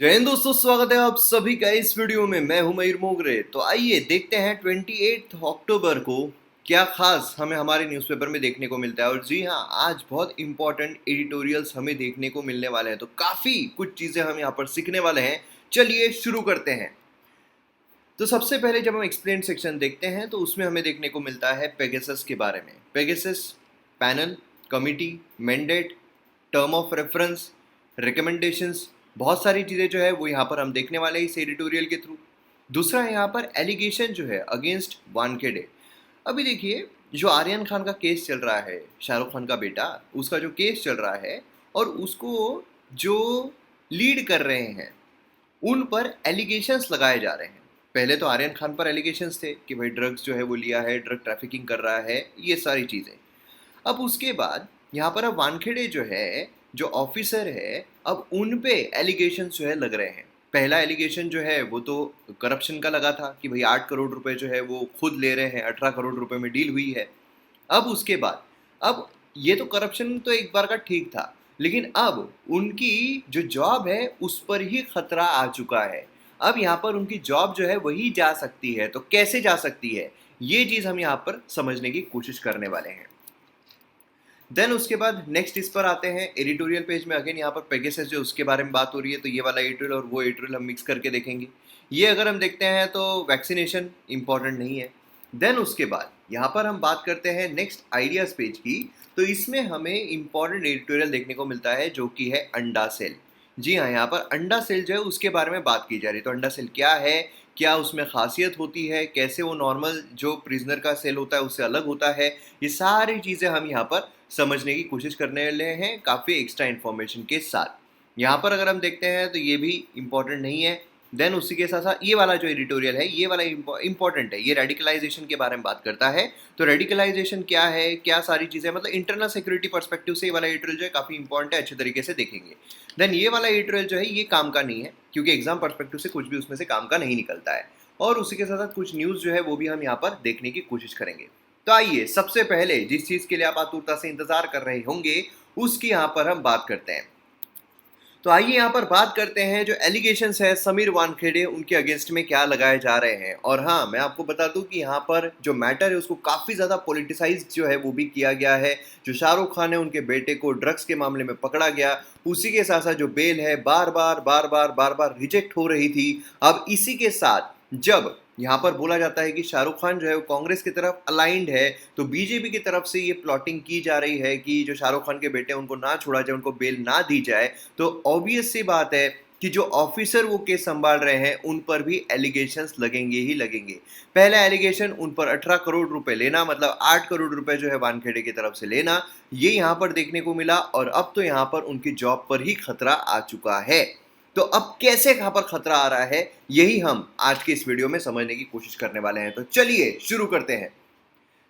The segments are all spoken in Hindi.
जय हिंद दोस्तों, स्वागत है आप सभी का इस वीडियो में। मैं हूं मयूर मोगरे। तो आइए देखते हैं 28 अक्टूबर को क्या खास हमें हमारे न्यूज़पेपर में देखने को मिलता है। और जी हाँ, आज बहुत इंपॉर्टेंट एडिटोरियल्स हमें देखने को मिलने वाले हैं, तो काफ़ी कुछ चीज़ें हम यहाँ पर सीखने वाले हैं। चलिए शुरू करते हैं। तो सबसे पहले जब हम एक्सप्लेन सेक्शन देखते हैं तो उसमें हमें देखने को मिलता है पेगासस के बारे में। Pegasus panel, committee, mandate, term of reference, recommendations, बहुत सारी चीज़ें जो है वो यहाँ पर हम देखने वाले हैं इस एडिटोरियल के थ्रू। दूसरा यहाँ पर एलिगेशन जो है अगेंस्ट वानखेड़े। अभी देखिए, जो आर्यन खान का केस चल रहा है, शाहरुख खान का बेटा, उसका जो केस चल रहा है और उसको जो लीड कर रहे हैं उन पर एलिगेशंस लगाए जा रहे हैं। पहले तो आर्यन खान पर एलिगेशंस थे कि भाई ड्रग्स जो है वो लिया है, ड्रग ट्रैफिकिंग कर रहा है, ये सारी चीज़ें। अब उसके बाद यहाँ पर अब वानखेड़े जो है, जो ऑफिसर है, अब उन पे एलिगेशन जो है लग रहे हैं। पहला एलिगेशन जो है वो तो करप्शन का लगा था कि भाई 8 करोड़ रुपए जो है वो खुद ले रहे हैं, 18 करोड़ रुपए में डील हुई है। अब उसके बाद अब ये तो करप्शन तो एक बार का ठीक था, लेकिन अब उनकी जो जॉब है उस पर ही खतरा आ चुका है। अब यहाँ पर उनकी जॉब जो है वही जा सकती है, तो कैसे जा सकती है, ये चीज़ हम यहाँ पर समझने की कोशिश करने वाले हैं। देन उसके बाद नेक्स्ट इस पर आते हैं एडिटोरियल पेज में। अगेन यहाँ पर पेगासस जो उसके बारे में बात हो रही है, तो ये वाला एडिटोरियल और वो एडिटोरियल हम मिक्स करके देखेंगे। ये अगर हम देखते हैं तो वैक्सीनेशन इंपॉर्टेंट नहीं है। देन उसके बाद यहाँ पर हम बात करते हैं नेक्स्ट आइडियाज पेज की। तो इसमें हमें इंपॉर्टेंट एडिटोरियल देखने को मिलता है जो कि है अंडा सेल। जी हाँ, यहाँ पर अंडा सेल जो है उसके बारे में बात की जा रही है। तो अंडा सेल क्या है, क्या उसमें खासियत होती है, कैसे वो नॉर्मल जो प्रिजनर का सेल होता है उससे अलग होता है, ये सारी चीज़ें हम यहाँ पर समझने की कोशिश करने वाले हैं काफ़ी एक्स्ट्रा इन्फॉर्मेशन के साथ। यहाँ पर अगर हम देखते हैं तो ये भी इम्पॉर्टेंट नहीं है। देन उसी के साथ साथ ये वाला जो एडिटोरियल है, ये वाला इम्पॉर्टेंट है। ये रेडिकलाइजेशन के बारे में बात करता है। तो रेडिकलाइजेशन क्या है, क्या सारी चीज़ें, मतलब इंटरनल सिक्योरिटी पर्सपेक्टिव से ये वाला एडिटोरियल जो है काफ़ी इंपॉर्टेंट है, अच्छे तरीके से देखेंगे। देन ये वाला एडिटोरियल जो है ये काम का नहीं है, क्योंकि एग्जाम पर्सपेक्टिव से कुछ भी उसमें से काम का नहीं निकलता है। और उसी के साथ साथ कुछ न्यूज़ जो है वो भी हम यहाँ पर देखने की कोशिश करेंगे। तो आइए सबसे पहले जिस चीज़ के लिए आप आतुरता से इंतजार कर रहे होंगे उसकी यहाँ पर हम बात करते हैं। तो आइए यहाँ पर बात करते हैं जो एलिगेशंस है समीर वानखेड़े उनके अगेंस्ट में क्या लगाए जा रहे हैं। और हाँ, मैं आपको बता दूं कि यहाँ पर जो मैटर है उसको काफ़ी ज़्यादा पॉलिटिसाइज जो है वो भी किया गया है। जो शाहरुख खान है उनके बेटे को ड्रग्स के मामले में पकड़ा गया, उसी के साथ साथ जो बेल है बार बार रिजेक्ट हो रही थी। अब इसी के साथ जब यहाँ पर बोला जाता है कि शाहरुख खान जो है वो कांग्रेस की तरफ अलाइंड है, तो बीजेपी की तरफ से ये प्लॉटिंग की जा रही है कि जो शाहरुख खान के बेटे उनको ना छोड़ा जाए, उनको बेल ना दी जाए। तो ऑब्वियस सी बात है कि जो ऑफिसर वो केस संभाल रहे हैं उन पर भी एलिगेशंस लगेंगे ही लगेंगे। पहला एलिगेशन उन पर 18 करोड़ रुपए लेना, मतलब 8 करोड़ रुपए जो है वानखेड़े की तरफ से लेना, ये यहाँ पर देखने को मिला। और अब तो यहाँ पर उनकी जॉब पर ही खतरा आ चुका है। तो अब कैसे कहां पर खतरा आ रहा है, यही हम आज के इस वीडियो में समझने की कोशिश करने वाले हैं। तो चलिए शुरू करते हैं।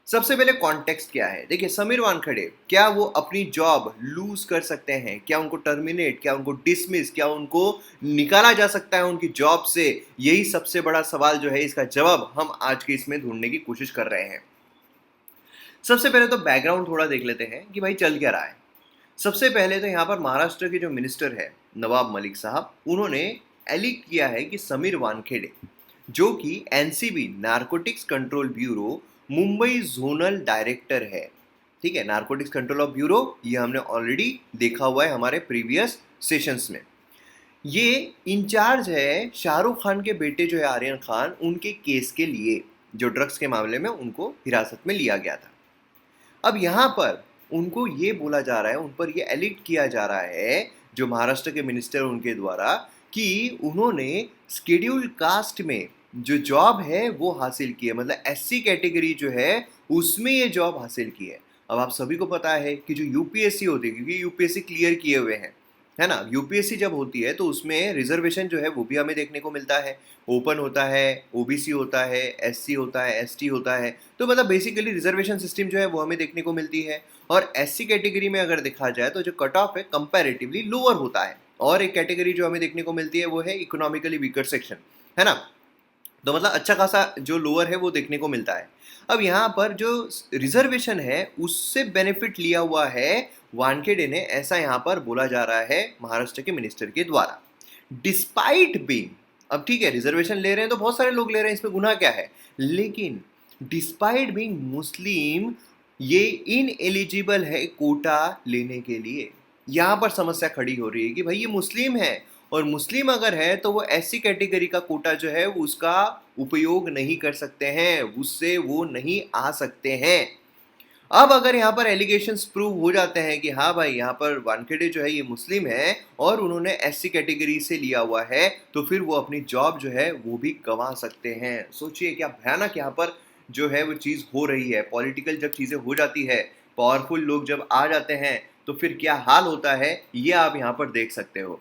सबसे पहले कॉन्टेक्स्ट क्या है। देखिए, समीर वानखेड़े क्या वो अपनी जॉब लूज कर सकते हैं, क्या उनको टर्मिनेट, क्या उनको डिसमिस, क्या उनको निकाला जा सकता है उनकी जॉब से, यही सबसे बड़ा सवाल जो है, इसका जवाब हम आज के इसमें ढूंढने की कोशिश कर रहे हैं। सबसे पहले तो बैकग्राउंड थोड़ा देख लेते हैं कि भाई चल क्या रहा है। सबसे पहले तो यहाँ पर महाराष्ट्र के जो मिनिस्टर है नवाब मलिक साहब, उन्होंने एलिक किया है कि समीर वानखेड़े, जो कि NCB narcotics control bureau Mumbai zonal director है, ठीक है, नारकोटिक्स कंट्रोल ऑफ ब्यूरो, ये हमने ऑलरेडी देखा हुआ है हमारे प्रीवियस सेशंस में। ये इंचार्ज है शाहरुख खान के बेटे जो है आर्यन खान, उनके केस के लिए, जो ड्रग्स के मामले में उनको हिरासत में लिया गया था। अब यहाँ पर उनको ये बोला जा रहा है, उन पर ये एलिट किया जा रहा है जो महाराष्ट्र के मिनिस्टर उनके द्वारा, कि उन्होंने स्केड्यूल कास्ट में जो जॉब है वो हासिल की है, मतलब एससी कैटेगरी जो है उसमें ये जॉब हासिल की है। अब आप सभी को पता है कि जो यूपीएससी होती है, क्योंकि यूपीएससी क्लियर किए हुए हैं, है ना, यूपीएससी जब होती है तो उसमें रिजर्वेशन जो है वो भी हमें देखने को मिलता है। ओपन होता है, ओबीसी होता है, एससी होता है, एसटी होता है। तो मतलब बेसिकली रिजर्वेशन सिस्टम जो है वो हमें देखने को मिलती है। और एससी कैटेगरी में अगर देखा जाए तो जो कट ऑफ है कंपैरेटिवली लोअर होता है। और एक कैटेगरी जो हमें देखने को मिलती है वो है इकोनॉमिकली वीकर सेक्शन, है ना। तो मतलब अच्छा खासा जो लोअर है वो देखने को मिलता है। अब यहाँ पर जो रिजर्वेशन है उससे बेनिफिट लिया हुआ है वानखेड़े ने, ऐसा यहाँ पर बोला जा रहा है महाराष्ट्र के मिनिस्टर के द्वारा। डिस्पाइट बीइंग, अब ठीक है रिजर्वेशन ले रहे हैं तो बहुत सारे लोग ले रहे हैं, इसमें गुनाह क्या है, लेकिन डिस्पाइट बीइंग मुस्लिम ये इन एलिजिबल है कोटा लेने के लिए। यहां पर समस्या खड़ी हो रही है कि भाई ये मुस्लिम है, और मुस्लिम अगर है तो वो ऐसी कैटेगरी का कोटा जो है वो उसका उपयोग नहीं कर सकते हैं, उससे वो नहीं आ सकते हैं। अब अगर यहाँ पर एलिगेशंस प्रूव हो जाते हैं कि हाँ भाई यहाँ पर वानखेड़े जो है ये मुस्लिम है और उन्होंने एससी कैटेगरी से लिया हुआ है, तो फिर वो अपनी जॉब जो है वो भी गंवा सकते हैं। सोचिए क्या भयानक यहाँ पर जो है वो चीज़ हो रही है। पॉलिटिकल जब चीज़ें हो जाती है, पावरफुल लोग जब आ जाते हैं, तो फिर क्या हाल होता है ये आप यहाँ पर देख सकते हो।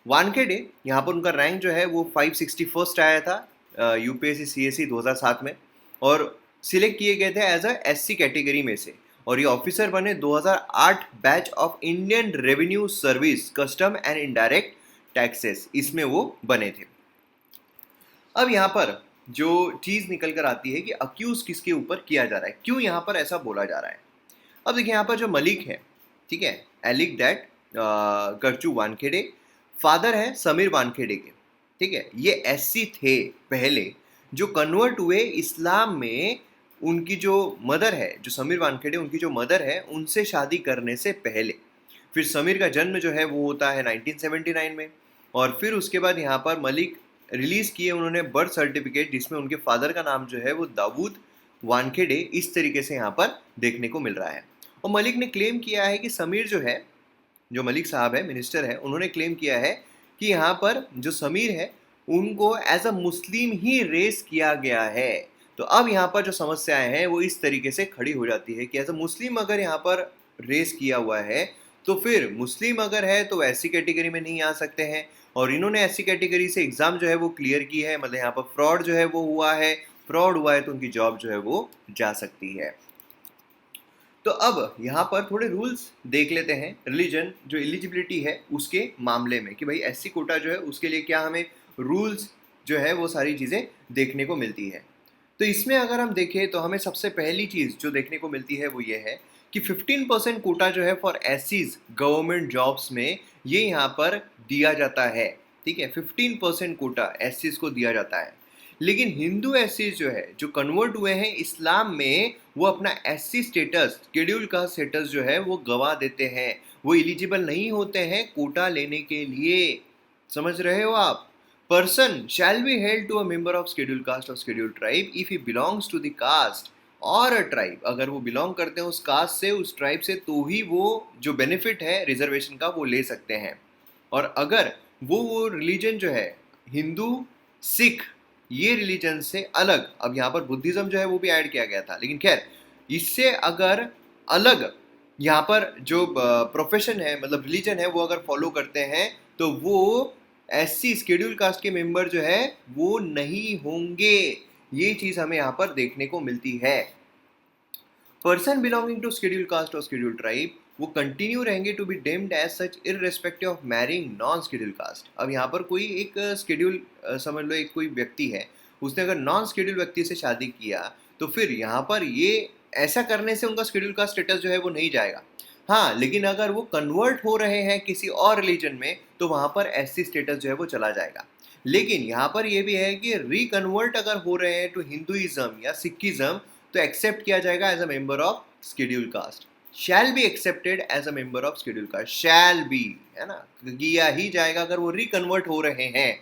वानखेड़े यहाँ पर उनका रैंक जो है वो 561st आया था यूपीएससी सीएससी 2007 में, और सिलेक्ट किए गए थे एज अ एससी कैटेगरी में से, और ये ऑफिसर बने 2008 batch of Indian revenue service custom and indirect taxes, इसमें वो बने थे। अब यहाँ पर जो चीज़ निकल कर आती है कि अक्यूज किसके ऊपर किया जा रहा है, क्यों यहाँ पर ऐसा बोला जा रहा है। अब देखिए यहाँ पर जो मलिक है, ठीक है, एलिक डैट गरचू वानखेड़े, फादर है समीर वानखेड़े के, ठीक है, ये एससी थे पहले, जो कन्वर्ट हुए इस्लाम में। उनकी जो मदर है, जो समीर वानखेड़े, उनकी जो मदर है उनसे शादी करने से पहले। फिर समीर का जन्म जो है वो होता है 1979 में, और फिर उसके बाद यहाँ पर मलिक रिलीज़ किए उन्होंने बर्थ सर्टिफिकेट, जिसमें उनके फादर का नाम जो है वो दाऊद वानखेड़े इस तरीके से यहाँ पर देखने को मिल रहा है। और मलिक ने क्लेम किया है कि समीर जो है, जो मलिक साहब है, मिनिस्टर है, उन्होंने क्लेम किया है कि यहाँ पर जो समीर है उनको as a Muslim he race किया गया है। तो अब यहाँ पर जो समस्याएं हैं वो इस तरीके से खड़ी हो जाती है कि एज अ मुस्लिम अगर यहाँ पर रेस किया हुआ है, तो फिर मुस्लिम अगर है तो ऐसी कैटेगरी में नहीं आ सकते हैं, और इन्होंने ऐसी कैटेगरी से एग्जाम जो है वो क्लियर की है, मतलब यहाँ पर फ्रॉड जो है वो हुआ है, फ्रॉड हुआ है तो उनकी जॉब जो है वो जा सकती है। तो अब यहाँ पर थोड़े रूल्स देख लेते हैं रिलीजन जो एलिजिबिलिटी है उसके मामले में, कि भाई एससी कोटा जो है उसके लिए क्या हमें रूल्स जो है वो सारी चीज़ें देखने को मिलती है। तो इसमें अगर हम देखें तो हमें सबसे पहली चीज़ जो देखने को मिलती है वो ये है कि 15% कोटा जो है फॉर एससीज गवर्नमेंट जॉब्स में ये यहाँ पर दिया जाता है, ठीक है, 15% कोटा एससीज को दिया जाता है। लेकिन हिंदू एससीज जो है, जो कन्वर्ट हुए हैं इस्लाम में, वो अपना एससी स्टेटस, शेड्यूल का स्टेटस जो है वो गवा देते हैं, वो एलिजिबल नहीं होते हैं कोटा लेने के लिए। समझ रहे हो आप? Person shall be held to a member of scheduled caste or scheduled tribe if he belongs to the caste और a tribe, अगर वो बिलोंग करते हैं उस कास्ट से, उस ट्राइब से, तो ही वो जो बेनिफिट है रिजर्वेशन का वो ले सकते हैं। और अगर वो रिलीजन जो है हिंदू, सिख, ये रिलीजन से अलग, अब यहाँ पर बुद्धिज्म जो है वो भी ऐड किया गया था, लेकिन खैर इससे अगर अलग यहाँ पर जो प्रोफेशन है, मतलब रिलीजन है, वो अगर फॉलो करते हैं तो वो एससी शेड्यूल कास्ट के मेंबर जो है वो नहीं होंगे। ये चीज हमें यहाँ पर देखने को मिलती है। Person belonging to schedule caste और शेड्यूल ट्राइब वो कंटिन्यू रहेंगे to be deemed as such irrespective of marrying non schedule caste. अब यहाँ पर कोई एक शेड्यूल समझ लो, एक कोई व्यक्ति है, उसने अगर नॉन शेड्यूल व्यक्ति से शादी किया, तो फिर यहाँ पर ये ऐसा करने से उनका शेड्यूल कास्ट स्टेटस जो है वो नहीं जाएगा। हाँ, लेकिन अगर वो कन्वर्ट हो रहे हैं किसी और रिलीजन में, तो वहाँ पर एससी स्टेटस जो है वो चला जाएगा। लेकिन यहाँ पर ये भी है कि रिकन्वर्ट अगर हो रहे हैं टू हिंदुइज्म या सिखिज्म, तो एक्सेप्ट किया जाएगा as a member of schedule caste. Shall be accepted as a member of schedule caste, shall be, है ना, किया ही जाएगा अगर वो रिकन्वर्ट हो रहे हैं,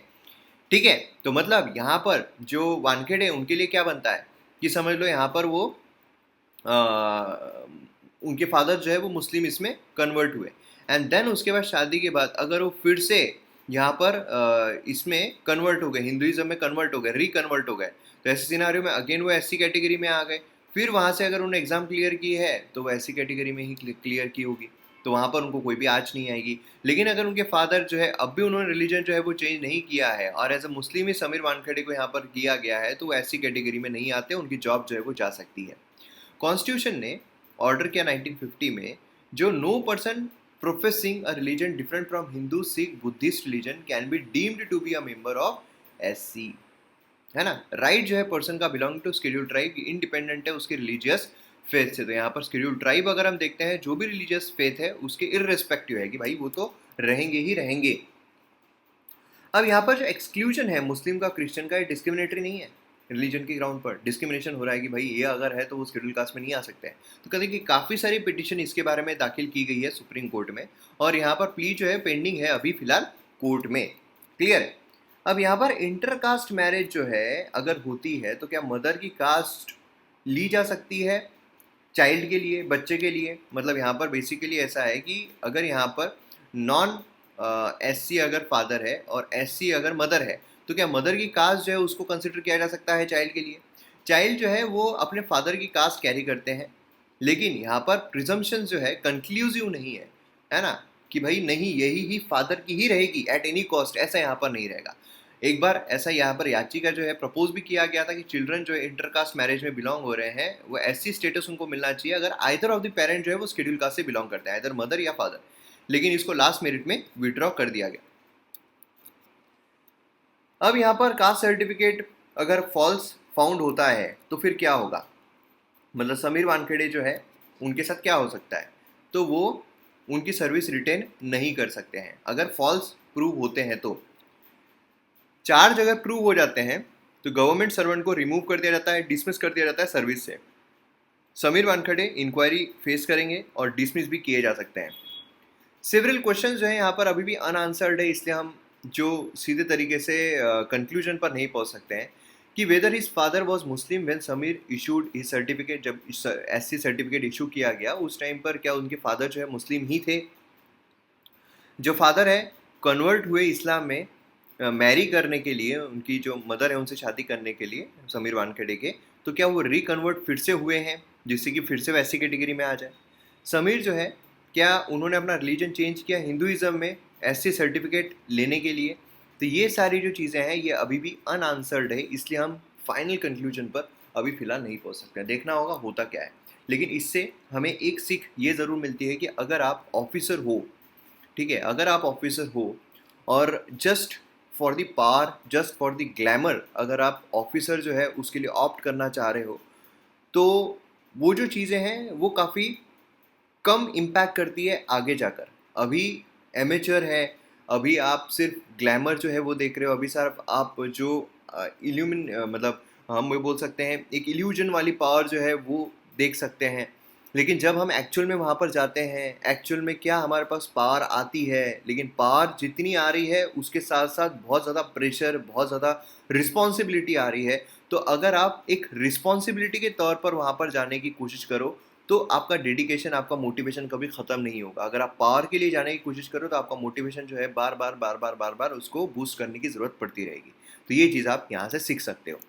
ठीक है। तो मतलब यहाँ पर जो वानखेड़े उनके लिए क्या बनता है कि समझ लो यहाँ पर वो उनके फादर जो है वो मुस्लिम इसमें कन्वर्ट हुए, एंड देन उसके बाद शादी के बाद अगर वो फिर से यहाँ पर इसमें कन्वर्ट हो गए, हिंदुइज्म में कन्वर्ट हो गए, रिकन्वर्ट हो गए, तो ऐसे सिनारियो में अगेन वो एससी कैटेगरी में आ गए। फिर वहाँ से अगर उन्होंने एग्जाम क्लियर की है तो वो एससी कैटेगरी में ही क्लियर की होगी, तो वहाँ पर उनको कोई भी आँच नहीं आएगी। लेकिन अगर उनके फादर जो है अब भी उन्होंने रिलीजन जो है वो चेंज नहीं किया है, और एज अ मुस्लिम ही समीर वानखेड़े को यहाँ पर किया गया है, तो वो एससी कैटेगरी में नहीं आते, उनकी जॉब जो है वो जा सकती है। कॉन्स्टिट्यूशन ने ऑर्डर किया 1950 में, जो no person professing a religion different from Hindu, Sikh, Buddhist religion can be deemed to be a member of SC, है ना। राइट जो है पर्सन का belong to schedule tribe independent है उसके रिलीजियस फेथ से। तो यहाँ पर शेड्यूल ट्राइब अगर हम देखते हैं, जो भी रिलीजियस फेथ है उसके इररेस्पेक्टिव है कि भाई वो तो रहेंगे ही रहेंगे। अब यहाँ पर जो एक्सक्लूजन है मुस्लिम का क्रिश्चियन का, ये डिस्क्रिमिनेटरी नहीं है। रिलीजन के ग्राउंड पर डिस्क्रिमिनेशन हो रहा है कि भाई ये अगर है तो वो शेड्यूल कास्ट में नहीं आ सकते हैं। तो कहते हैं कि काफ़ी सारी पिटिशन इसके बारे में दाखिल की गई है सुप्रीम कोर्ट में, और यहाँ पर प्ली जो है पेंडिंग है अभी फिलहाल कोर्ट में। क्लियर है। अब यहाँ पर इंटरकास्ट मैरिज जो है अगर होती है तो क्या मदर की कास्ट ली जा सकती है चाइल्ड के लिए, बच्चे के लिए? मतलब यहाँ पर बेसिकली ऐसा है कि अगर यहाँ पर नॉन एससी अगर फादर है और एससी अगर मदर है, तो क्या मदर की कास्ट जो है उसको कंसिडर किया जा सकता है चाइल्ड के लिए? चाइल्ड जो है वो अपने फादर की कास्ट कैरी करते हैं, लेकिन यहाँ पर प्रिजम्पशन जो है कंक्लूसिव नहीं है ना, कि भाई नहीं यही ही फादर की ही रहेगी एट एनी कॉस्ट, ऐसा यहाँ पर नहीं रहेगा। एक बार ऐसा यहाँ पर याचिका जो है प्रपोज भी किया गया था कि चिल्ड्रन जो है इंटरकास्ट मैरिज में बिलोंग हो रहे हैं वो एससी स्टेटस उनको मिलना चाहिए अगर आइदर ऑफ द पेरेंट जो है वो शेड्यूल कास्ट से बिलोंग करते हैं, आइदर मदर या फादर। लेकिन इसको लास्ट मेरिट में विड्रॉ कर दिया गया। अब यहाँ पर कास्ट सर्टिफिकेट अगर फॉल्स फाउंड होता है तो फिर क्या होगा? मतलब समीर वानखेड़े जो है उनके साथ क्या हो सकता है? तो वो उनकी सर्विस रिटेन नहीं कर सकते हैं अगर फॉल्स प्रूव होते हैं। तो चार्ज अगर प्रूव हो जाते हैं तो गवर्नमेंट सर्वेंट को रिमूव कर दिया जाता है, डिसमिस कर दिया जाता है सर्विस से। समीर वानखेड़े इंक्वायरी फेस करेंगे और डिसमिस भी किए जा सकते हैं। सिविल क्वेश्चन जो है यहाँ पर अभी भी अनआंसर्ड है, इसलिए हम जो सीधे तरीके से कंक्लूजन पर नहीं पहुँच सकते हैं कि weather his father was Muslim when Sameer issued his certificate. जब एससी सर्टिफिकेट इशू किया गया उस टाइम पर क्या उनके फादर जो है मुस्लिम ही थे? जो फादर है कन्वर्ट हुए इस्लाम में मैरी करने के लिए, उनकी जो मदर है उनसे शादी करने के लिए समीर वानखेड़े के, तो क्या वो रिकन्वर्ट फिर से हुए हैं जिससे कि फिर से वैसी कैटेगरी में आ जाए? समीर जो है क्या उन्होंने अपना रिलीजन चेंज किया हिंदुइज्म में एससी सर्टिफिकेट लेने के लिए? तो ये सारी जो चीज़ें हैं ये अभी भी अनआंसर्ड है, इसलिए हम फाइनल कंक्लूजन पर अभी फिलहाल नहीं पहुंच सकते। देखना होगा होता क्या है। लेकिन इससे हमें एक सीख ये ज़रूर मिलती है कि अगर आप ऑफिसर हो, ठीक है, अगर आप ऑफिसर हो और just for the power, just for the glamour अगर आप ऑफिसर जो है उसके लिए ऑप्ट करना चाह रहे हो, तो वो जो चीज़ें हैं वो काफ़ी कम इम्पैक्ट करती है आगे जाकर। अभी एमेचर है, अभी आप सिर्फ ग्लैमर जो है वो देख रहे हो, अभी सिर्फ आप जो इल्यूमिन मतलब हम ये बोल सकते हैं एक इल्यूजन वाली पावर जो है वो देख सकते हैं। लेकिन जब हम एक्चुअल में वहाँ पर जाते हैं, एक्चुअल में क्या हमारे पास पावर आती है, लेकिन पावर जितनी आ रही है उसके साथ साथ बहुत ज़्यादा प्रेशर, बहुत ज़्यादा रिस्पॉन्सिबिलिटी आ रही है। तो अगर आप एक रिस्पॉन्सिबिलिटी के तौर पर वहाँ पर जाने की कोशिश करो तो आपका डेडिकेशन, आपका मोटिवेशन कभी ख़त्म नहीं होगा। अगर आप पावर के लिए जाने की कोशिश करो तो आपका मोटिवेशन जो है बार बार बार बार बार बार उसको बूस्ट करने की ज़रूरत पड़ती रहेगी। तो ये चीज़ आप यहाँ से सीख सकते हो।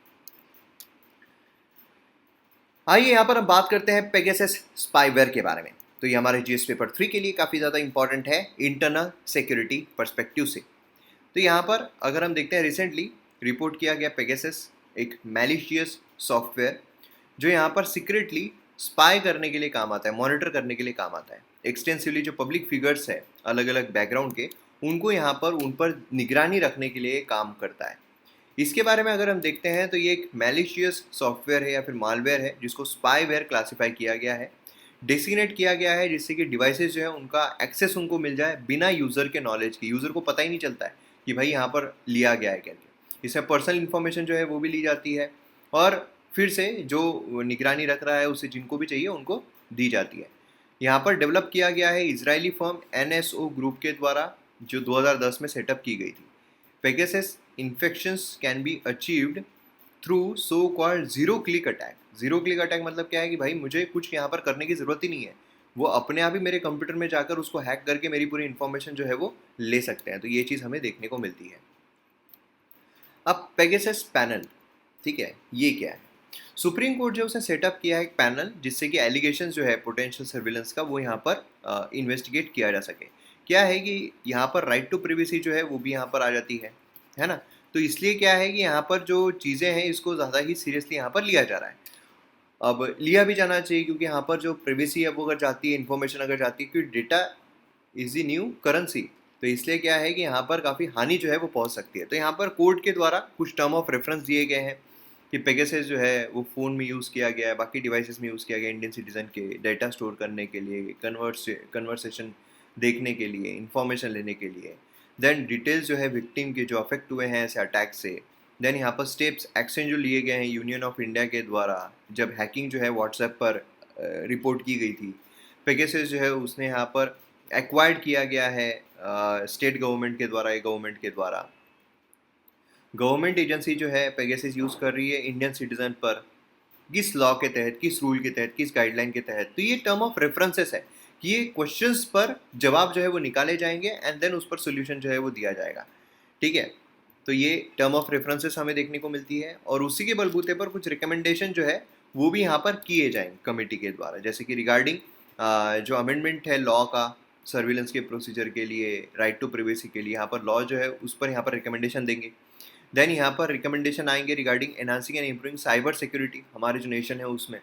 आइए यहाँ पर हम बात करते हैं पेगासस स्पाईवेयर के बारे में। तो ये हमारे जीएस पेपर 3 के लिए काफ़ी ज़्यादा इंपॉर्टेंट है इंटरनल सिक्योरिटी पर्सपेक्टिव से। तो यहाँ पर अगर हम देखते हैं रिसेंटली रिपोर्ट किया गया पेगासस एक मैलिशियस सॉफ्टवेयर जो यहाँ पर सीक्रेटली स्पाई करने के लिए काम आता है, मॉनिटर करने के लिए काम आता है। एक्सटेंसिवली जो पब्लिक फिगर्स है अलग अलग बैकग्राउंड के, उनको यहाँ पर उन पर निगरानी रखने के लिए काम करता है। इसके बारे में अगर हम देखते हैं तो ये एक मैलिशियस सॉफ्टवेयर है या फिर मालवेयर है जिसको स्पाईवेयर क्लासिफाई किया गया है, डेसिग्नेट किया गया है, जिससे कि डिवाइसेस जो है उनका एक्सेस उनको मिल जाए बिना यूज़र के नॉलेज के। यूज़र को पता ही नहीं चलता है कि भाई यहाँ पर लिया गया है करके। इसमें पर्सनल इन्फॉर्मेशन जो है वो भी ली जाती है और फिर से जो निगरानी रख रहा है उसे जिनको भी चाहिए उनको दी जाती है। यहाँ पर डेवलप किया गया है इजरायली फर्म NSO ग्रुप के द्वारा, जो 2010 में सेटअप की गई थी। Pegasus infections can be achieved through so called zero click attack. Zero click attack मतलब क्या है कि भाई मुझे कुछ यहाँ पर करने की ज़रूरत ही नहीं है, वो अपने आप ही मेरे कंप्यूटर में जाकर उसको हैक करके मेरी पूरी इन्फॉर्मेशन जो है वो ले सकते हैं। तो ये चीज़ हमें देखने को मिलती है। अब पेगासस पैनल, ठीक है, ये क्या है? सुप्रीम कोर्ट जो उसने सेटअप किया है एक पैनल जिससे कि एलिगेशन जो है पोटेंशियल सर्विलेंस का वो यहाँ पर इन्वेस्टिगेट किया जा सके। क्या है कि यहाँ पर राइट टू प्रिवेसी जो है वो भी यहाँ पर आ जाती है ना। तो इसलिए क्या है कि यहाँ पर जो चीज़ें हैं इसको ज़्यादा ही सीरियसली यहाँ पर लिया जा रहा है। अब लिया भी जाना चाहिए क्योंकि यहाँ पर जो प्रिवेसी है वो अगर जाती है, इन्फॉर्मेशन अगर जाती है, क्योंकि data is the new currency, तो इसलिए क्या है कि यहाँ पर काफ़ी हानि जो है वो पहुँच सकती है। तो यहाँ पर कोर्ट के द्वारा कुछ टर्म ऑफ रेफरेंस दिए गए हैं कि पेगासस जो है वो फ़ोन में यूज़ किया गया है, बाकी डिवाइसेस में यूज़ किया गया इंडियन सिटीजन के डाटा स्टोर करने के लिए, कन्वर्सेशन देखने के लिए, इन्फॉर्मेशन लेने के लिए। देन डिटेल्स जो है विक्टिम के जो अफेक्ट हुए हैं ऐसे अटैक से, देन यहाँ पर स्टेप्स एक्शन जो लिए गए हैं यूनियन ऑफ इंडिया के द्वारा जब हैकिंग जो है व्हाट्सएप पर रिपोर्ट की गई थी, पेगासस जो है उसने यहाँ पर एक्वायर्ड किया गया है स्टेट गवर्नमेंट के द्वारा, गवर्नमेंट के द्वारा गवर्नमेंट एजेंसी जो है पेगासस यूज़ कर रही है इंडियन सिटीजन पर, किस लॉ के तहत, किस रूल के तहत, किस गाइडलाइन के तहत। तो ये टर्म ऑफ रेफरेंसेस है कि ये क्वेश्चंस पर जवाब जो है वो निकाले जाएंगे एंड देन उस पर सोल्यूशन जो है वो दिया जाएगा, ठीक है। तो ये टर्म ऑफ रेफरेंसेस हमें देखने को मिलती है और उसी के बलबूते पर कुछ रिकमेंडेशन जो है वो भी यहाँ पर किए जाएंगे कमेटी के द्वारा, जैसे कि रिगार्डिंग जो अमेंडमेंट है लॉ का सर्विलेंस के प्रोसीजर के लिए, राइट टू प्रिवेसी के लिए, यहाँ पर लॉ जो है उस पर यहाँ पर रिकमेंडेशन देंगे। देन यहाँ पर रिकमेंडेशन आएंगे regarding enhancing and improving cyber security हमारे जो नेशन है उसमें।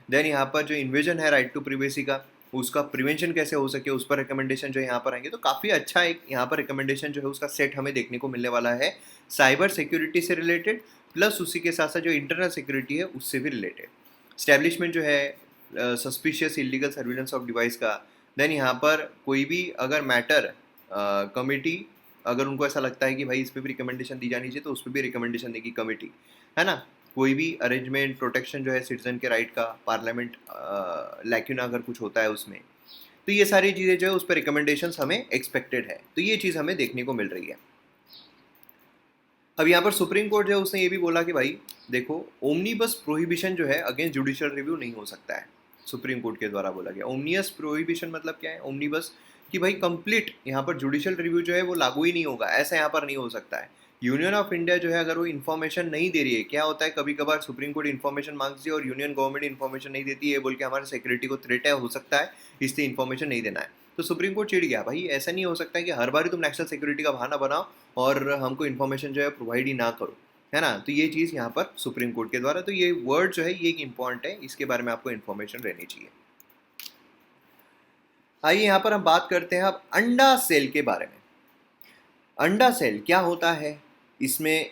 देन यहाँ पर जो इन्वेजन है राइट टू प्रिवेसी का, उसका प्रिवेंशन कैसे हो सके उस पर रिकमेंडेशन जो है यहाँ पर आएंगे। तो काफ़ी अच्छा एक यहाँ पर रिकमेंडेशन जो है उसका सेट हमें देखने को मिलने वाला है साइबर सिक्योरिटी से रिलेटेड, प्लस उसी के साथ साथ जो इंटरनल सिक्योरिटी है उससे भी रिलेटेड। स्टैब्लिशमेंट जो है suspicious illegal surveillance of device का। देन यहाँ पर कोई भी अगर मैटर कमेटी अगर उनको ऐसा लगता है कि भाई इस पर भी रिकमेंडेशन दी जानी चाहिए तो उस पर भी रिकमेंडेशन देगी कमेटी, है ना। कोई भी अरेंजमेंट प्रोटेक्शन जो है सिटीजन के राइट का, पार्लियामेंट लैक्यूना अगर कुछ होता है उसमें, तो ये सारी चीज़ें जो है उस पर रिकमेंडेशंस हमें एक्सपेक्टेड है। तो ये चीज़ हमें देखने को मिल रही है। अब यहाँ पर सुप्रीम कोर्ट जो है उसने ये भी बोला कि भाई देखो ओमनीबस प्रोहिबिशन जो है अगेंस्ट जुडिशियल रिव्यू नहीं हो सकता है, सुप्रीम कोर्ट के द्वारा बोला गया। ओमनियस प्रोहिबिशन मतलब क्या है, ओमनीबस कि भाई कंप्लीट यहाँ पर जुडिशियल रिव्यू जो है वो लागू ही नहीं होगा, ऐसा यहाँ पर नहीं हो सकता है। यूनियन ऑफ इंडिया जो है अगर वो इन्फॉर्मेशन नहीं दे रही है, क्या होता है कभी कभार सुप्रीम कोर्ट इन्फॉर्मेशन मांगती है और यूनियन गवर्नमेंट इन्फॉर्मेशन नहीं देती है बोल के हमारे सिक्योरिटी को थ्रेट है हो सकता है इसलिए इन्फॉर्मेशन नहीं देना है। तो सुप्रीम कोर्ट चिढ़ गया, भाई ऐसा नहीं हो सकता है कि हर बार तुम नेशनल सिक्योरिटी का बहाना बनाओ और हमको इन्फॉर्मेशन जो है प्रोवाइड ही ना करो, है ना। तो ये चीज़ यहाँ पर सुप्रीम कोर्ट के द्वारा, तो ये वर्ड जो है ये एक इम्पॉर्टेंट है, इसके बारे में आपको इन्फॉर्मेशन रहनी चाहिए। आइए यहाँ पर हम बात करते हैं अब अंडा सेल के बारे में। अंडा सेल क्या होता है, इसमें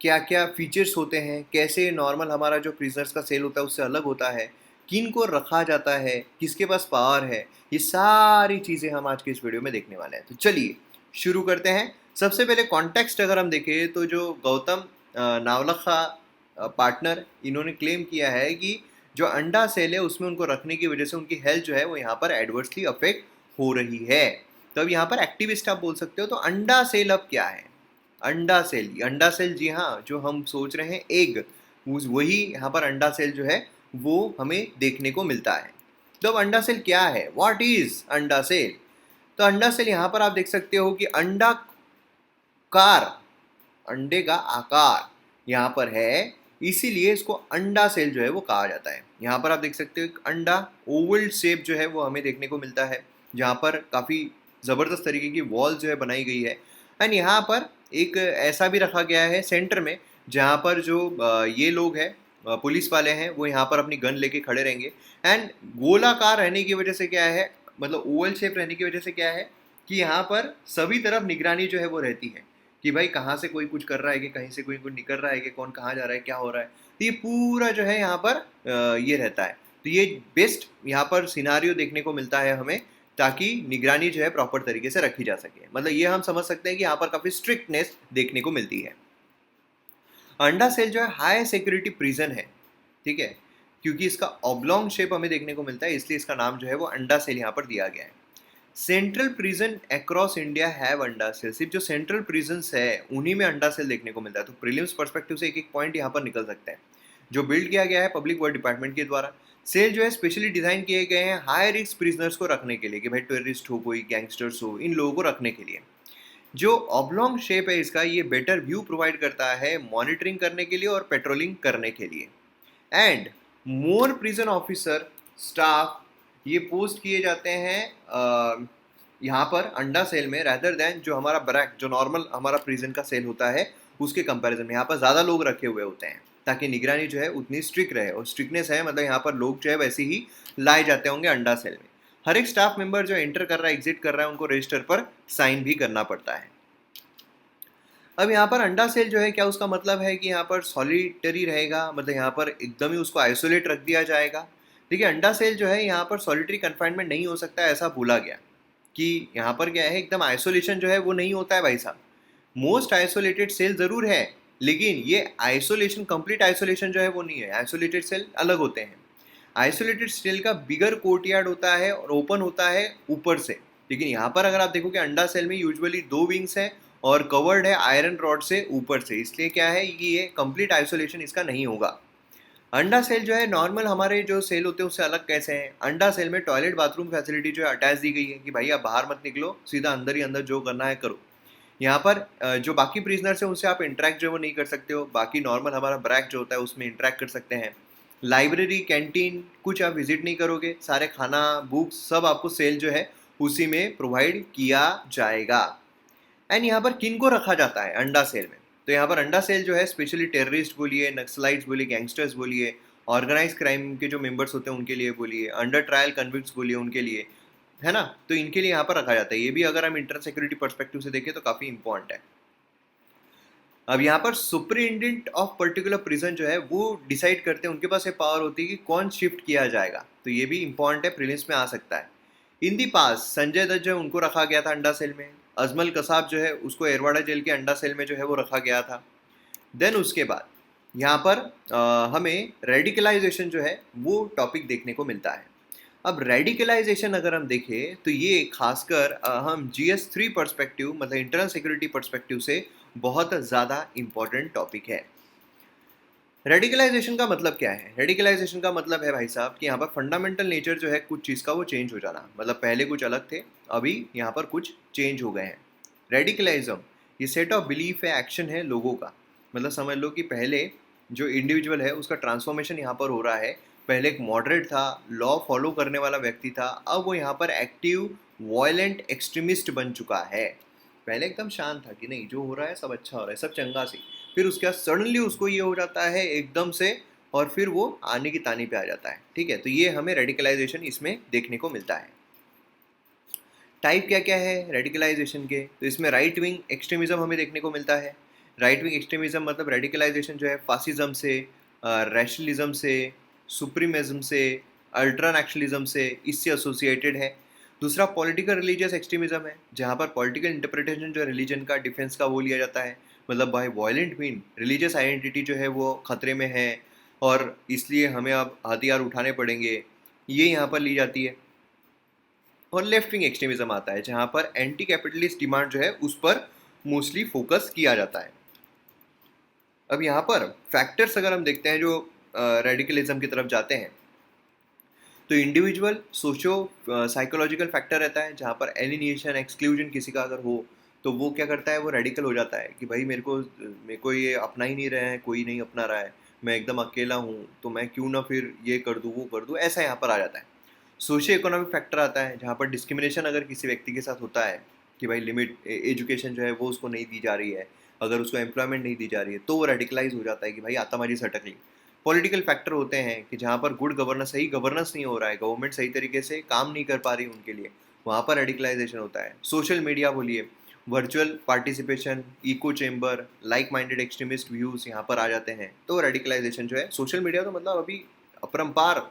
क्या क्या फीचर्स होते हैं, कैसे नॉर्मल हमारा जो प्रिजनर्स का सेल होता है उससे अलग होता है, किन को रखा जाता है, किसके पास पावर है, ये सारी चीज़ें हम आज के इस वीडियो में देखने वाले हैं। तो चलिए शुरू करते हैं। सबसे पहले कॉन्टेक्स्ट अगर हम देखें तो जो गौतम नावलखा पार्टनर इन्होंने क्लेम किया है कि जो अंडा सेल है उसमें उनको रखने की वजह से उनकी हेल्थ जो है वो यहाँ पर एडवर्सली अफेक्ट हो रही है। तो अब यहाँ पर एक्टिविस्ट आप बोल सकते हो। तो अंडा सेल अब क्या है, अंडा सेल, अंडा सेल जी हाँ जो हम सोच रहे हैं एग, वही यहाँ पर अंडा सेल जो है वो हमें देखने को मिलता है। तो अब अंडा सेल क्या है, व्हाट इज अंडा सेल। तो अंडा सेल यहाँ पर आप देख सकते हो कि अंडा कार, अंडे का आकार यहाँ पर है, इसीलिए इसको अंडा सेल जो है वो कहा जाता है। यहाँ पर आप देख सकते हो अंडा ओवल शेप जो है वो हमें देखने को मिलता है, जहाँ पर काफ़ी ज़बरदस्त तरीके की वॉल जो है बनाई गई है। एंड यहाँ पर एक ऐसा भी रखा गया है सेंटर में, जहाँ पर जो ये लोग हैं पुलिस वाले हैं वो यहाँ पर अपनी गन लेके खड़े रहेंगे। एंड गोलाकार रहने की वजह से क्या है, मतलब ओवल शेप रहने की वजह से क्या है कि यहाँ पर सभी तरफ निगरानी जो है वो रहती है कि भाई कहाँ से कोई कुछ कर रहा है कि कहीं से कोई कुछ निकल रहा है कि कौन कहाँ जा रहा है, क्या हो रहा है। तो ये पूरा जो है यहाँ पर ये रहता है। तो ये बेस्ट यहाँ पर सिनारियो देखने को मिलता है हमें, ताकि निगरानी जो है प्रॉपर तरीके से रखी जा सके। मतलब ये हम समझ सकते हैं कि यहाँ पर काफ़ी स्ट्रिक्टनेस देखने को मिलती है। अंडा सेल जो है हाई सिक्योरिटी प्रिजन है, ठीक है, क्योंकि इसका ऑब्लॉन्ग शेप हमें देखने को मिलता है इसलिए इसका नाम जो है वो अंडा सेल यहाँ पर दिया गया है। Central prison across India have अंडा सेल, सिर्फ जो सेंट्रल प्रिजन्स है उन्हीं में अंडा सेल देखने को मिलता है। तो प्रीलिम्स पर्सपेक्टिव से एक एक पॉइंट यहाँ पर निकल सकता है। जो बिल्ड किया गया है पब्लिक वर्क डिपार्टमेंट के द्वारा, सेल जो है स्पेशली डिजाइन किए गए हैं हाई रिस्क प्रिजनर्स को रखने के लिए, कि भाई टेररिस्ट हो, कोई गैंगस्टर्स हो, इन लोगों को रखने के लिए। जो ऑब्लॉन्ग शेप है इसका, ये बेटर व्यू प्रोवाइड करता है मॉनिटरिंग करने के लिए और पेट्रोलिंग करने के लिए। And more prison officer staff ये पोस्ट किए जाते हैं यहाँ पर अंडा सेल में, रैदर देन जो हमारा बैरक, जो नॉर्मल हमारा प्रिजन का सेल होता है उसके कंपैरिजन में यहाँ पर ज़्यादा लोग रखे हुए होते हैं, ताकि निगरानी जो है उतनी स्ट्रिक्ट रहे। और स्ट्रिक्टनेस है मतलब यहाँ पर लोग जो है वैसे ही लाए जाते होंगे अंडा सेल में। हर एक स्टाफ मेंबर जो एंटर कर रहा है, एग्जिट कर रहा है, उनको रजिस्टर पर साइन भी करना पड़ता है। अब यहाँ पर अंडा सेल जो है क्या उसका मतलब है कि यहाँ पर सॉलिटरी रहेगा, मतलब यहाँ पर एकदम ही उसको आइसोलेट रख दिया जाएगा। देखिए अंडा सेल जो है यहाँ पर सॉलिटरी कन्फाइनमेंट नहीं हो सकता, ऐसा बोला गया, कि यहाँ पर क्या है, एकदम आइसोलेशन जो है वो नहीं होता है भाई साहब। मोस्ट आइसोलेटेड सेल ज़रूर है, लेकिन ये आइसोलेशन, कंप्लीट आइसोलेशन जो है वो नहीं है। आइसोलेटेड सेल अलग होते हैं। आइसोलेटेड सेल का बिगर कोर्टयार्ड होता है और ओपन होता है ऊपर से। लेकिन यहाँ पर अगर आप देखो कि अंडा सेल में यूजुअली 2 विंग्स हैं और कवर्ड है आयरन रॉड से ऊपर से, इसलिए क्या है कि ये कंप्लीट आइसोलेशन इसका नहीं होगा। अंडा सेल जो है नॉर्मल हमारे जो सेल होते हैं उससे अलग कैसे हैं? अंडा सेल में टॉयलेट बाथरूम फैसिलिटी जो है अटैच दी गई है कि भाई आप बाहर मत निकलो, सीधा अंदर ही अंदर जो करना है करो। यहाँ पर जो बाकी प्रिजनर्स हैं उनसे आप इंटरेक्ट जो है वो नहीं कर सकते हो। बाकी नॉर्मल हमारा ब्रैक जो होता है उसमें इंटरेक्ट कर सकते हैं। लाइब्रेरी, कैंटीन कुछ आप विजिट नहीं करोगे, सारे खाना, बुक्स सब आपको सेल जो है उसी में प्रोवाइड किया जाएगा। एंड यहाँ पर किन को रखा जाता है अंडा सेल में? तो यहाँ पर अंडा सेल जो है स्पेशली टेररिस्ट बोलिए, नक्सलाइट्स बोलिए, गैंगस्टर्स बोलिए, ऑर्गेनाइज क्राइम के जो मेंबर्स होते हैं उनके लिए बोलिए, अंडर ट्रायल कन्विक्ट्स बोलिए उनके लिए, है ना। तो इनके लिए यहाँ पर रखा जाता है। ये भी अगर हम इंटरनल सिक्योरिटी पर्सपेक्टिव से देखें तो काफ़ी इंपॉर्टेंट है। अब यहाँ पर सुपरिटेंडेंट ऑफ पर्टिकुलर प्रिजन जो है वो डिसाइड करते हैं, उनके पास ये पावर होती है कि कौन शिफ्ट किया जाएगा। तो ये भी इंपॉर्टेंट है, प्रीलिम्स में आ सकता है। इन दी पास संजय दत्त जो है उनको रखा गया था अंडा सेल में। अजमल कसाब जो है उसको एरवाड़ा जेल के अंडा सेल में जो है वो रखा गया था। देन उसके बाद यहाँ पर हमें रेडिकलाइजेशन जो है वो टॉपिक देखने को मिलता है। अब रेडिकलाइजेशन अगर हम देखें तो ये खासकर हम GS3 पर्सपेक्टिव, मतलब इंटरनल सिक्योरिटी पर्सपेक्टिव से बहुत ज़्यादा इम्पॉर्टेंट टॉपिक है। रेडिकलाइजेशन का मतलब क्या है? रेडिकलाइजेशन का मतलब है भाई साहब कि यहाँ पर फंडामेंटल नेचर जो है कुछ चीज़ का वो चेंज हो जाना, मतलब पहले कुछ अलग थे, अभी यहाँ पर कुछ चेंज हो गए हैं। रेडिकलाइज्म ये सेट ऑफ बिलीफ है, एक्शन है लोगों का। मतलब समझ लो कि पहले जो इंडिविजुअल है उसका ट्रांसफॉर्मेशन यहाँ पर हो रहा है। पहले एक मॉडरेट था, लॉ फॉलो करने वाला व्यक्ति था, अब वो यहाँ पर एक्टिव वॉयलेंट एक्सट्रीमिस्ट बन चुका है। पहले एकदम शांत था कि नहीं जो हो रहा है सब अच्छा हो रहा है, सब चंगा सी। फिर उसके बाद सडनली उसको ये हो जाता है एकदम से, और फिर वो आने की तानी पे आ जाता है। ठीक है, तो ये हमें रेडिकलाइजेशन इसमें देखने को मिलता है। टाइप क्या क्या है रेडिकलाइजेशन के? तो इसमें राइट विंग एक्सट्रीमिज्म हमें देखने को मिलता है। राइट विंग एक्सट्रीमिज्म मतलब रेडिकलाइजेशन जो है फासिज्म से, रैशनलिज्म से, सुप्रीमिज्म से, अल्ट्रा नेशनलिज्म से, इससे एसोसिएटेड है। दूसरा पॉलिटिकल रिलीजियस एक्सट्रीमिज्म है, जहाँ पर पॉलिटिकल इंटरप्रिटेशन जो है रिलीजन का, डिफेंस का वो लिया जाता है। मतलब by violent mean religious identity जो है वो खतरे में है और इसलिए हमें अब हथियार उठाने पड़ेंगे, ये यहाँ पर ली जाती है। और लेफ्ट विंग एक्सट्रीमिज्म आता है, जहाँ पर एंटी कैपिटलिस्ट डिमांड जो है उस पर मोस्टली फोकस किया जाता है। अब यहाँ पर फैक्टर्स अगर हम देखते हैं जो रेडिकलिज्म की तरफ जाते हैं, तो इंडिविजुअल सोशो साइकोलॉजिकल फैक्टर रहता है, जहाँ पर एलिनिएशन, एक्सक्लूजन किसी का अगर हो तो वो क्या करता है, वो रेडिकल हो जाता है कि भाई मेरे को ये अपना ही नहीं रहा है, कोई नहीं अपना रहा है, मैं एकदम अकेला हूँ, तो मैं क्यों ना फिर ये कर दूँ वो कर दूँ, ऐसा यहाँ पर आ जाता है। सोशियो इकोनॉमिक फैक्टर आता है, जहाँ पर डिस्क्रिमिनेशन अगर किसी व्यक्ति के साथ होता है कि भाई लिमिट एजुकेशन जो है वो उसको नहीं दी जा रही है, अगर उसको एम्प्लॉयमेंट नहीं दी जा रही है, तो वो रेडिकलाइज हो जाता है कि भाई आतंकवादी सटक ली। पॉलिटिकल फैक्टर होते हैं कि जहाँ पर गुड गवर्नेंस, सही गवर्नेंस नहीं हो रहा है, गवर्नमेंट सही तरीके से काम नहीं कर पा रही उनके लिए, वहाँ पर रेडिकलाइजेशन होता है। सोशल मीडिया बोलिए, virtual participation, eco chamber, like minded extremist views यहाँ पर आ जाते हैं। तो रेडिकलाइजेशन जो है सोशल मीडिया तो मतलब अभी अपरंपार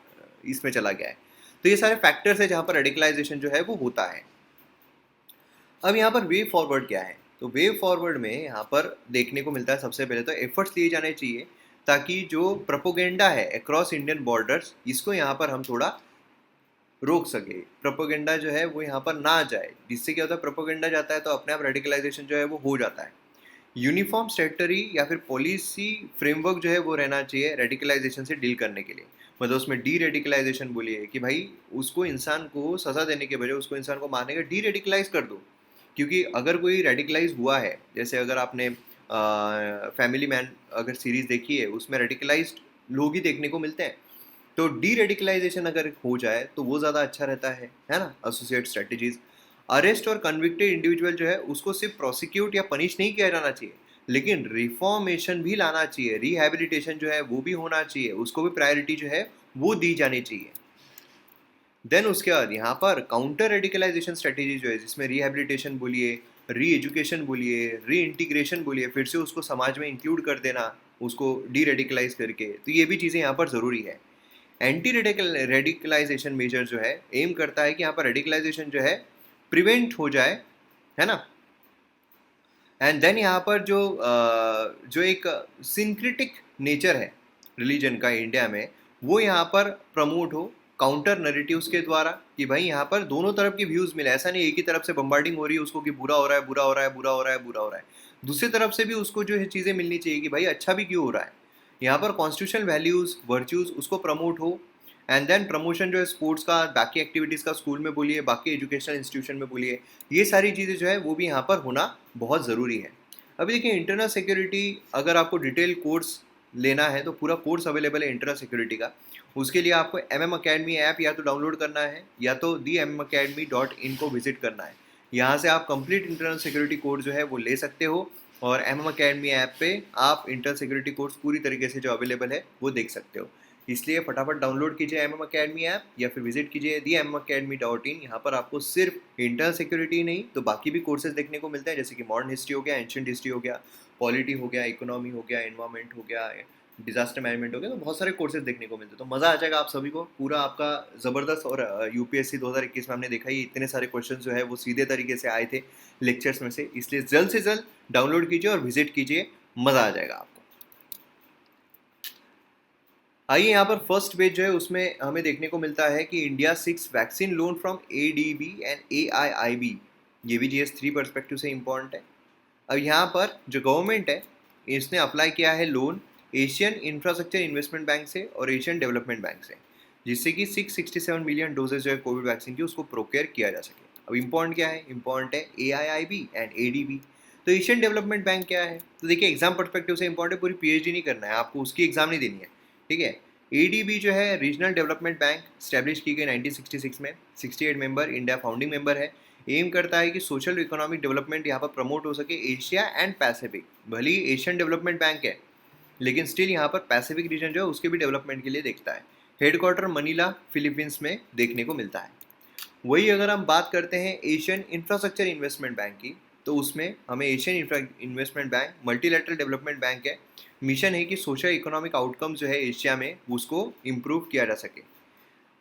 इसमें चला गया है। तो ये सारे फैक्टर्स है जहाँ पर रेडिकलाइजेशन जो है वो होता है। अब यहाँ पर वे फॉरवर्ड क्या है? तो वे फॉरवर्ड में यहाँ पर देखने को मिलता है, सबसे पहले तो एफर्ट्स लिए जाने चाहिए ताकि जो प्रोपोगेंडा है अक्रॉस इंडियन बॉर्डर्स, इसको यहाँ पर हम थोड़ा रोक सके। प्रोपोगेंडा जो है वो यहाँ पर ना जाए, जिससे क्या होता है, प्रोपोगेंडा जाता है तो अपने आप रेडिकलाइजेशन जो है वो हो जाता है। यूनिफॉर्म स्ट्रेटरी या फिर पॉलिसी फ्रेमवर्क जो है वो रहना चाहिए रेडिकलाइजेशन से डील करने के लिए। मतलब उसमें डी रेडिकलाइजेशन बोलिए कि भाई उसको, इंसान को सज़ा देने के बजाय उसको, इंसान को मारने का, डी रेडिकलाइज कर दो। क्योंकि अगर कोई रेडिकलाइज हुआ है, जैसे अगर आपने फैमिली मैन अगर सीरीज़ देखी है, उसमें रेडिकलाइज्ड लोग ही देखने को मिलते हैं। तो डी रेडिकलाइजेशन अगर हो जाए तो वो ज़्यादा अच्छा रहता है ना। एसोसिएट स्ट्रेटजीज, अरेस्ट और कन्विक्टेड इंडिविजुअल जो है उसको सिर्फ प्रोसिक्यूट या पनिश नहीं किया जाना चाहिए, लेकिन रिफॉर्मेशन भी लाना चाहिए, रिहैबिलिटेशन जो है वो भी होना चाहिए, उसको भी प्रायोरिटी जो है वो दी जानी चाहिए। देन उसके बाद यहाँ पर काउंटर रेडिकलाइजेशन स्ट्रेटेजी जो है, जिसमें रिहैबिलिटेशन बोलिए, री एजुकेशन बोलिए, री इंटीग्रेशन बोलिए, फिर से उसको समाज में इंक्लूड कर देना, उसको डी रेडिकलाइज करके, तो ये भी चीज़ें यहाँ पर ज़रूरी है। एंटी रेडिकलाइजेशन मेजर जो है एम करता है कि यहाँ पर रेडिकलाइजेशन जो है प्रिवेंट हो जाए, है ना। एंड देन यहाँ पर जो एक सिंक्रेटिक नेचर है रिलीजन का इंडिया में, वो यहाँ पर प्रमोट हो काउंटर नरेटिव्स के द्वारा, कि भाई यहाँ पर दोनों तरफ की व्यूज मिले। ऐसा नहीं एक ही तरफ से बम्बार्डिंग हो रही है उसको कि बुरा हो रहा है, बुरा हो रहा है, बुरा हो रहा है, बुरा हो रहा है, दूसरी तरफ से भी उसको जो है चीज़ें मिलनी चाहिए कि भाई अच्छा भी क्यों हो रहा है। यहाँ पर कॉन्स्टिट्यूशनल वैल्यूज वर्च्यूज उसको प्रमोट हो। एंड देन प्रमोशन जो है स्पोर्ट्स का, बाकी एक्टिविटीज़ का, स्कूल में बोलिए, बाकी एजुकेशनल इंस्टीट्यूशन में बोलिए, ये सारी चीज़ें जो है वो भी यहाँ पर होना बहुत ज़रूरी है। अभी देखिए इंटरनल सिक्योरिटी, अगर आपको डिटेल कोर्स लेना है तो पूरा कोर्स अवेलेबल है इंटरनल सिक्योरिटी का। उसके लिए आपको अकेडमी ऐप या तो डाउनलोड करना है या तो theMMAcademy.in को विजिट करना है। यहाँ से आप कंप्लीट इंटरनल सिक्योरिटी कोर्स जो है वो ले सकते हो, और अकेडमी ऐप पे आप इंटरनल सिक्योरिटी कोर्स पूरी तरीके से जो अवेलेबल है वो देख सकते हो। इसलिए फटाफट डाउनलोड कीजिए अकेडमी ऐप या फिर विजिट कीजिए theMMAcademy.in। यहाँ पर आपको सिर्फ इंटरनल सिक्योरिटी नहीं तो बाकी भी कोर्सेज देखने को मिलते हैं, जैसे कि मॉडर्न हिस्ट्री हो गया, एंशिएंट हिस्ट्री हो गया, पॉलिटी हो गया, इकोनॉमी हो गया, एनवायरमेंट हो गया, डिजास्टर मैनेजमेंट हो गया। तो बहुत सारे कोर्सेज देखने को मिलते हैं, तो मज़ा आ जाएगा आप सभी को पूरा आपका ज़बरदस्त। और यूपीएससी 2021 में हमने देखा ही इतने सारे क्वेश्चन जो है वो सीधे तरीके से आए थे लेक्चर्स में से, इसलिए जल्द से जल्द डाउनलोड कीजिए और विजिट कीजिए, मज़ा आ जाएगा आपको। आइए यहाँ पर फर्स्ट पेज जो है उसमें हमें देखने को मिलता है कि India 6 vaccine loan from ADB and AIIB। ये भी GS3 परस्पेक्टिव से इम्पॉर्टेंट है। अब यहाँ पर जो गवर्नमेंट है इसने अप्लाई किया है loan Asian infrastructure investment bank से और एशियन डेवलपमेंट बैंक से, जिससे कि 667 मिलियन डोजेज जो है कोविड वैक्सीन की उसको प्रोक्योर किया जा सके। अब इम्पॉर्टेंट क्या है? इम्पॉर्टेंट है AIIB एंड ADB। तो एशियन डेवलपमेंट बैंक क्या है? तो देखिए एग्जाम परस्पेक्टिव से इंपॉर्टेंट, पूरी PhD नहीं करना है आपको, उसकी एग्जाम नहीं देनी है, ठीक है। ADB जो है रीजनल डेवलपमेंट बैंक, स्टैब्लिश की गई 1966 में, 68 मेंबर, इंडिया फाउंडिंग मेंबर है। एम करता है कि सोशल इकोनॉमिक डेवलपमेंट यहाँ पर प्रमोट हो सके एशिया एंड पैसिफिक। भले ही एशियन डेवलपमेंट बैंक है लेकिन स्टिल यहाँ पर पैसिफिक रीजन जो है उसके भी डेवलपमेंट के लिए देखता है। हेडक्वार्टर मनीला फिलीपींस में देखने को मिलता है। वही अगर हम बात करते हैं एशियन इंफ्रास्ट्रक्चर इन्वेस्टमेंट बैंक की, तो उसमें हमें Asian investment bank multilateral development bank है। मिशन है कि सोशल इकोनॉमिक आउटकम जो है एशिया में उसको इम्प्रूव किया जा सके।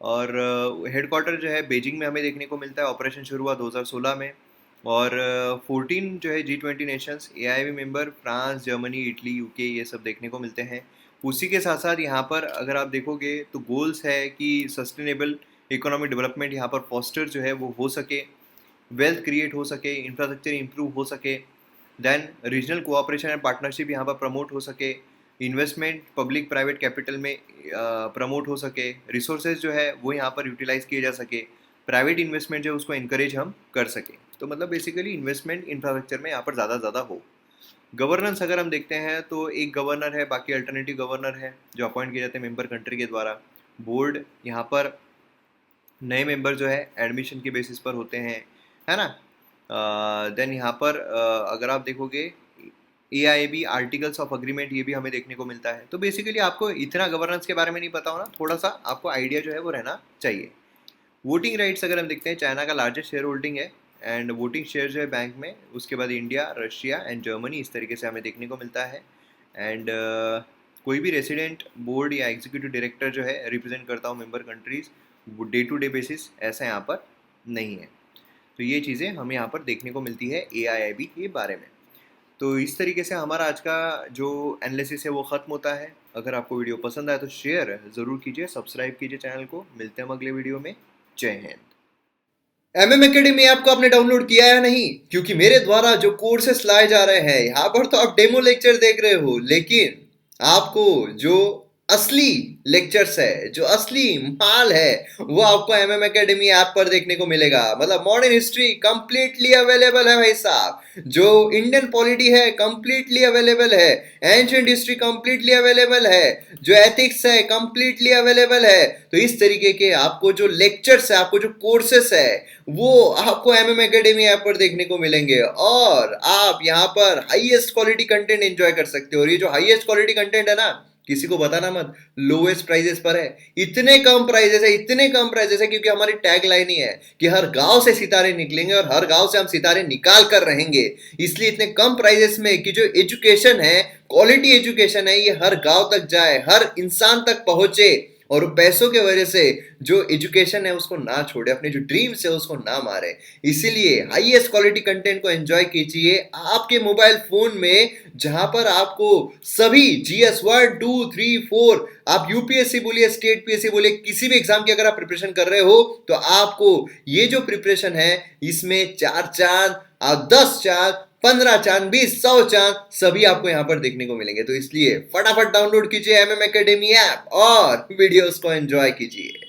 और हेडक्वार्टर जो है बीजिंग में हमें देखने को मिलता है। ऑपरेशन शुरू हुआ 2016 में। और 14 जो है G20 Nations AIIB member, France, Germany, Italy, UK, ये सब देखने को मिलते हैं। उसी के साथ साथ यहाँ पर अगर आप देखोगे तो गोल्स है कि सस्टेनेबल इकोनॉमिक डेवलपमेंट यहाँ पर फॉस्टर जो है वो हो सके, वेल्थ क्रिएट हो सके, इंफ्रास्ट्रक्चर इंप्रूव हो सके, then regional cooperation and partnership यहाँ पर प्रमोट हो सके, इन्वेस्टमेंट पब्लिक प्राइवेट कैपिटल में प्रमोट हो सके, रिसोर्सेज जो है वो यहाँ पर यूटिलाइज किए जा सके, प्राइवेट इन्वेस्टमेंट जो है उसको इनकरेज हम कर सकें। तो मतलब बेसिकली इन्वेस्टमेंट इंफ्रास्ट्रक्चर में यहाँ पर ज़्यादा हो। गवर्नेंस अगर हम देखते हैं तो एक गवर्नर है, बाकी अल्टरनेटिव गवर्नर है जो अपॉइंट किए जाते हैं मेंबर कंट्री के द्वारा। बोर्ड यहाँ पर नए मेंबर जो है एडमिशन के बेसिस पर होते हैं, है ना। देन यहाँ पर अगर आप देखोगे AIIB आर्टिकल्स ऑफ अग्रीमेंट, ये भी हमें देखने को मिलता है। तो बेसिकली आपको इतना गवर्नेंस के बारे में नहीं पता होना, थोड़ा सा आपको आइडिया जो है वो रहना चाहिए। वोटिंग राइट्स अगर हम देखते हैं, चाइना का लार्जेस्ट शेयर होल्डिंग है एंड वोटिंग शेयर जो है बैंक में, उसके बाद इंडिया, रशिया एंड जर्मनी, इस तरीके से हमें देखने को मिलता है। एंड कोई भी रेसिडेंट बोर्ड या एग्जीक्यूटिव डायरेक्टर जो है रिप्रेजेंट करता हो member countries day to day basis, ऐसा यहाँ पर नहीं है। तो ये चीज़ें हमें यहाँ पर देखने को मिलती है AIIB के बारे में। तो इस तरीके से हमारा आज का जो एनालिसिस है वो ख़त्म होता है। अगर आपको वीडियो पसंद आए तो शेयर ज़रूर कीजिए, सब्सक्राइब कीजिए चैनल को। मिलते हैं हम अगले वीडियो में। जय हिंद। अकेडमी ऐप को आपने डाउनलोड किया है नहीं? क्योंकि मेरे द्वारा जो कोर्सेस लाए जा रहे हैं यहाँ पर तो आप डेमो लेक्चर देख रहे हो, लेकिन आपको जो असली लेक्चर्स है, जो असली माल है, वो आपको अकेडमी ऐप पर देखने को मिलेगा। मतलब मॉडर्न हिस्ट्री कंप्लीटली अवेलेबल है भाई साहब, जो इंडियन पॉलिटी है कंप्लीटली अवेलेबल है, एंशिएंट हिस्ट्री कंप्लीटली अवेलेबल है, जो एथिक्स है कंप्लीटली अवेलेबल है। तो इस तरीके के आपको जो लेक्चर्स है, आपको जो कोर्सेस है, वो आपको अकेडमी ऐप पर देखने को मिलेंगे। और आप यहाँ पर हाईएस्ट क्वालिटी कंटेंट एंजॉय कर सकते हो। और ये जो हाईएस्ट क्वालिटी कंटेंट है ना, किसी को बताना मत, लोएस्ट प्राइजेस पर है। इतने कम प्राइजेस है, इतने कम प्राइजेस है, क्योंकि हमारी टैग लाइन ही है कि हर गांव से सितारे निकलेंगे और हर गांव से हम सितारे निकाल कर रहेंगे। इसलिए इतने कम प्राइजेस में कि जो एजुकेशन है, क्वालिटी एजुकेशन है, ये हर गांव तक जाए, हर इंसान तक पहुंचे, और पैसों के वजह से जो एजुकेशन है उसको ना छोड़े, अपने जो ड्रीम्स है उसको ना मारे। इसीलिए हाईएस्ट क्वालिटी कंटेंट को एंजॉय कीजिए आपके मोबाइल फोन में, जहां पर आपको सभी जीएस 1 2 3 4, आप यूपीएससी बोलिए, स्टेट पीएससी बोलिए, किसी भी एग्जाम की अगर आप प्रिपरेशन कर रहे हो तो आपको ये जो प्रिपरेशन है इसमें 4 चांद, 10 चांद, 15 चांद, 20, 100 चांद सभी आपको यहां पर देखने को मिलेंगे। तो इसलिए फटाफट डाउनलोड कीजिए एमएम एकेडमी ऐप और वीडियोस को एंजॉय कीजिए।